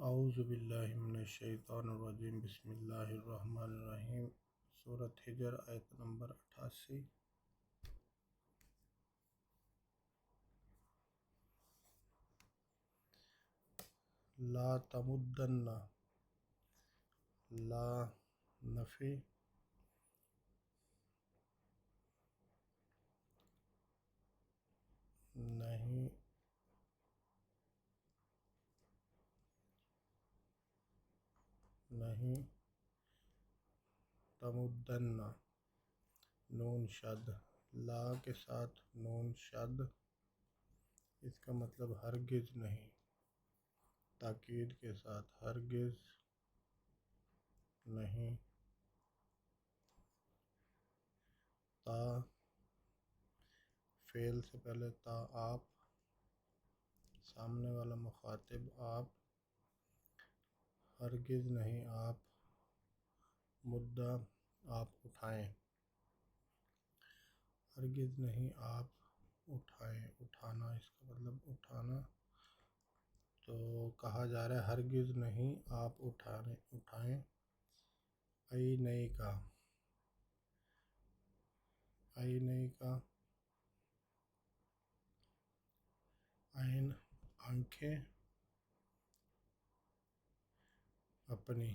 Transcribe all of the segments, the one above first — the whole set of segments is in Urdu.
اعوذ باللہ من الشیطان الرجیم، بسم اللہ الرحمن الرحیم۔ سورۃ ہجر آیت نمبر 88۔ لا تمدن، لا نفی، نہیں، نہیں، تمدن، نون شد، لا کے ساتھ نون شد، اس کا مطلب ہرگز نہیں، تاکید کے ساتھ ہرگز نہیں، تا، فعل سے پہلے تا، آپ، سامنے والا مخاطب آپ، ہرگز نہیں آپ، مدہ آپ اٹھائیں، ہرگز نہیں آپ اٹھائیں، اٹھانا، اس کا مطلب اٹھانا، تو کہا جا رہا ہے ہرگز نہیں آپ اٹھائیں، ای نہیں کا، ای نہیں کا، عین، آنکھیں، اپنی،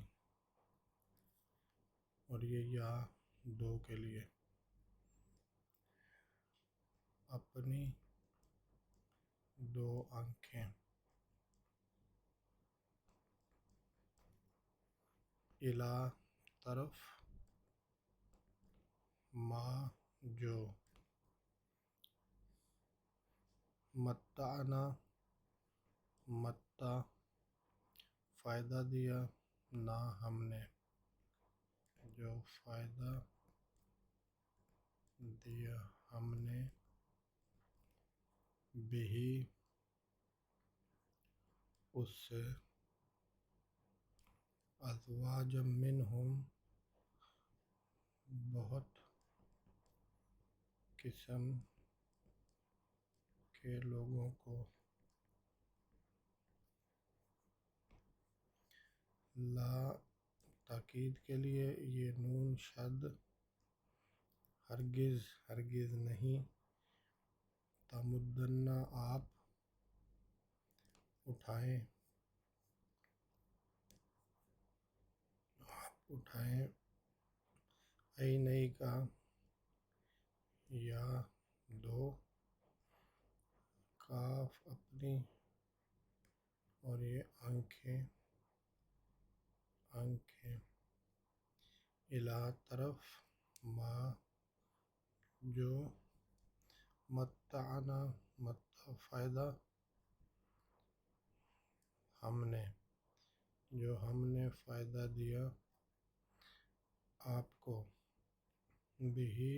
اور یہ یا دو کے لیے، اپنی دو آنکھیں، الا، طرف، ما، جو، متعنا، متع، فائدہ دیا، نہ ہم نے، جو فائدہ دیا ہم نے، بہی، اس سے، ازواج منہم، بہت قسم کے لوگوں کو، لا، تاکید کے لیے، یہ نون شد، ہرگز، ہرگز نہیں، تمدن، آپ اٹھائیں، آپ اٹھائیں، ای نہیں کا، یا دو، کاف، اپنی، اور یہ آنکھیں، آنکھیں، الا، طرف، ما، جو، متعنا، متع، فائدہ، ہم نے، جو ہم نے فائدہ دیا آپ کو، بہی،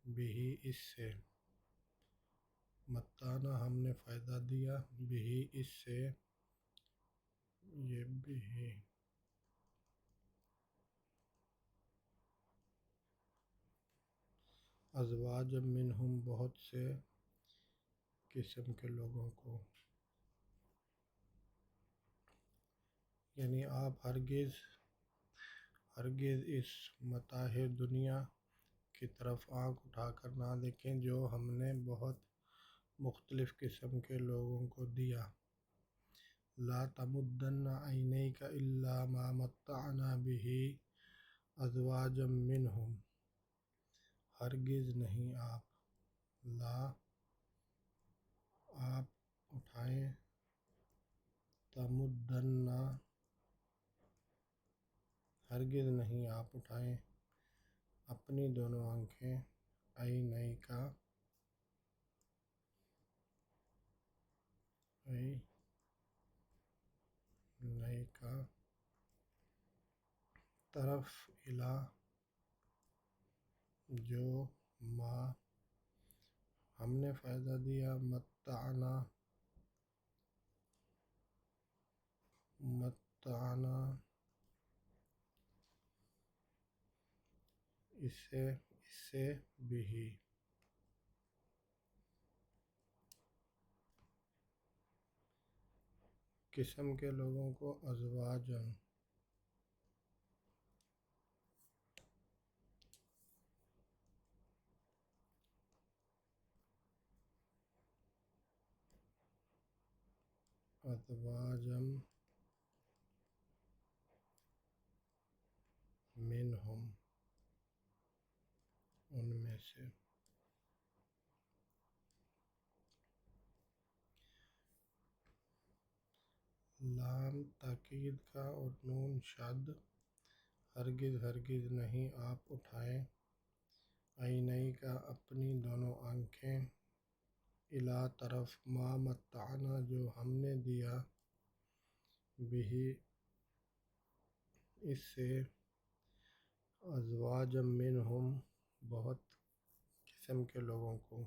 بہی، اس سے، متعنا، ہم نے فائدہ دیا، بہی، اس سے، یہ بہی، ازواج منہم، بہت سے قسم کے لوگوں کو، یعنی آپ ہرگز، ہرگز اس متاع دنیا کی طرف آنکھ اٹھا کر نہ دیکھیں جو ہم نے بہت مختلف قسم کے لوگوں کو دیا، لا تمدن عینیک الا ما متعنا به ازواجا منہم، ہرگز نہیں آپ، لا، آپ اٹھائیں، تمدن، ہرگز نہیں آپ اٹھائیں، اپنی دونوں آنکھیں، عینیک، عینیک، طرف، الا، جو، ما، ہم نے فائدہ دیا، متعنا، متعنا، اس سے بھی، قسم کے لوگوں کو ازواجن منہم ان میں سے لام تاکید کا اور نون شد ہرگز ہرگز نہیں آپ اٹھائیں عینئی کا اپنی دونوں آنکھیں الا طرف ما متعنا جو ہم نے دیا بھی اس سے ازواج منہم بہت قسم کے لوگوں کو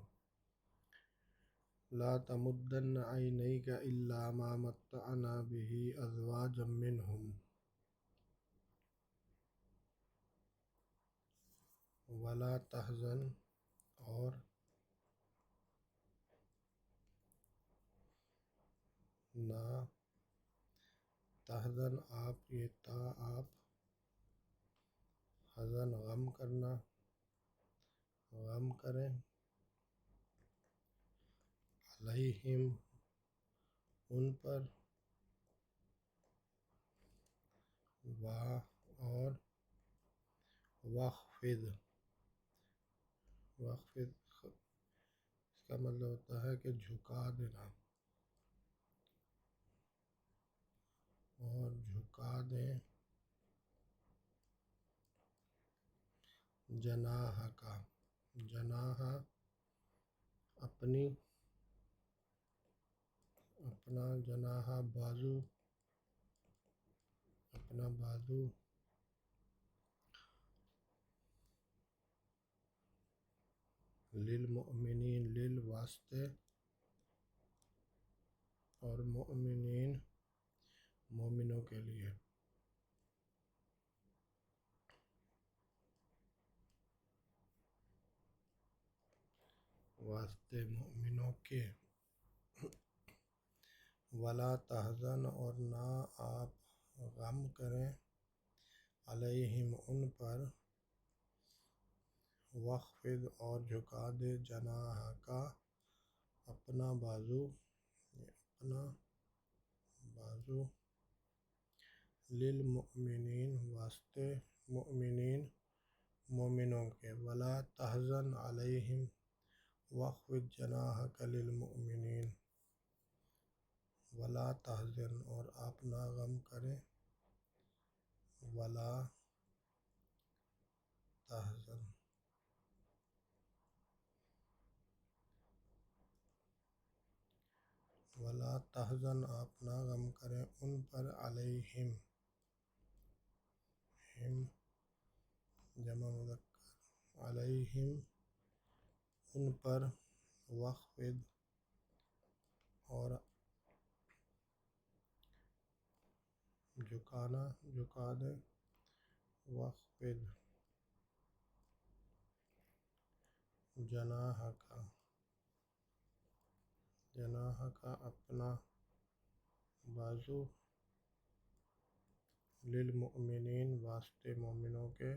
لا تمدن عینیک الا ما متعنا به ازواج منہم ولا تحزن اور نہ تحزن آپ یہ تا آپ حزن غم کرنا غم کریں علیہم ان پر اور وخفض وخفض اس کا مطلب ہوتا ہے کہ جھکا دینا اور جھکا دیں جناح کا جناح اپنا جناح بازو اپنا بازو للمؤمنین واسطے اور مؤمنین مومنوں کے لیے واسطے مومنوں کے ولا تحزن اور نہ آپ غم کریں علیہم ان پر وخفض اور جھکا دے جناح کا اپنا بازو للمؤمنین واسطے مؤمنین مومنوں کے ولا تحزن علیہم وخفض جناحک للمؤمنین ولا تحزن اور آپ نہ غم کریں ولا تحزن آپ نہ غم کریں ان پر علیہم ہم جمع مذکر علیہم ان پر وخفض اور جھکا دیں وخفض جناح کا اپنا بازو للمؤمنین واسطے مومنوں کے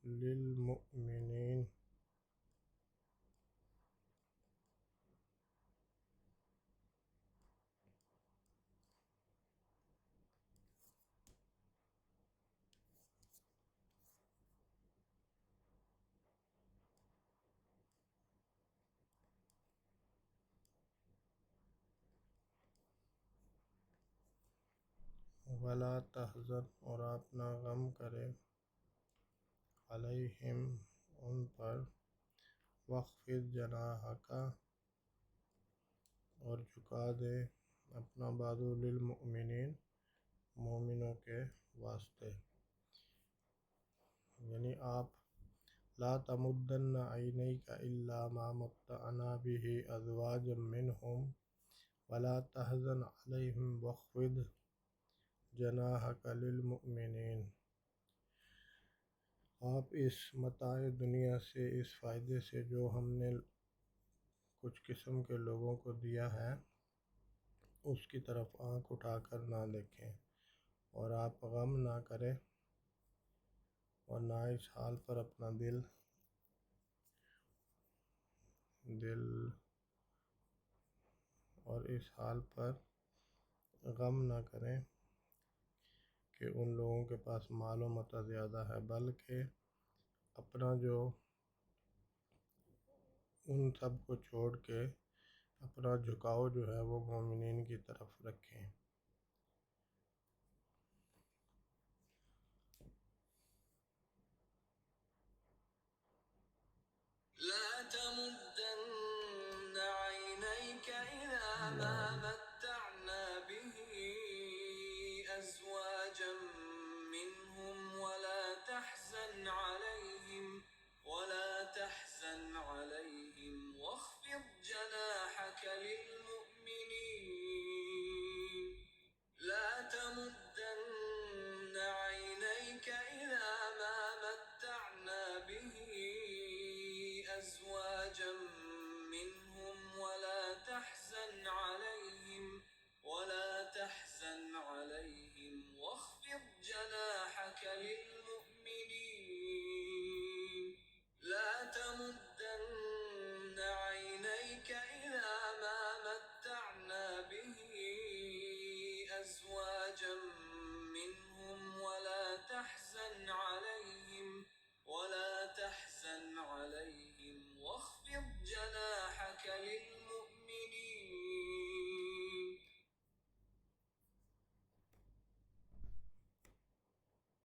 للمؤمنین ولا تحزن اور آپ نہ غم کرے علیہم ان پر وخفض جناحک اور جھکا دے اپنا بازو للمؤمنین مومنوں کے واسطے یعنی آپ لا تمدن عینیک الا ما متعنا به ازواجا منہم ولا تحزن علیہم واخفض جناحک للمؤمنین آپ اس متاع دنیا سے اس فائدے سے جو ہم نے کچھ قسم کے لوگوں کو دیا ہے اس کی طرف آنکھ اٹھا کر نہ دیکھیں، اور آپ غم نہ کریں اور نہ اس حال پر اپنا دل اور اس حال پر غم نہ کریں کہ ان لوگوں کے پاس مال و متاع زیادہ ہے، بلکہ اپنا ان سب کو چھوڑ کے اپنا جھکاؤ جو ہے وہ مومنین کی طرف رکھیں۔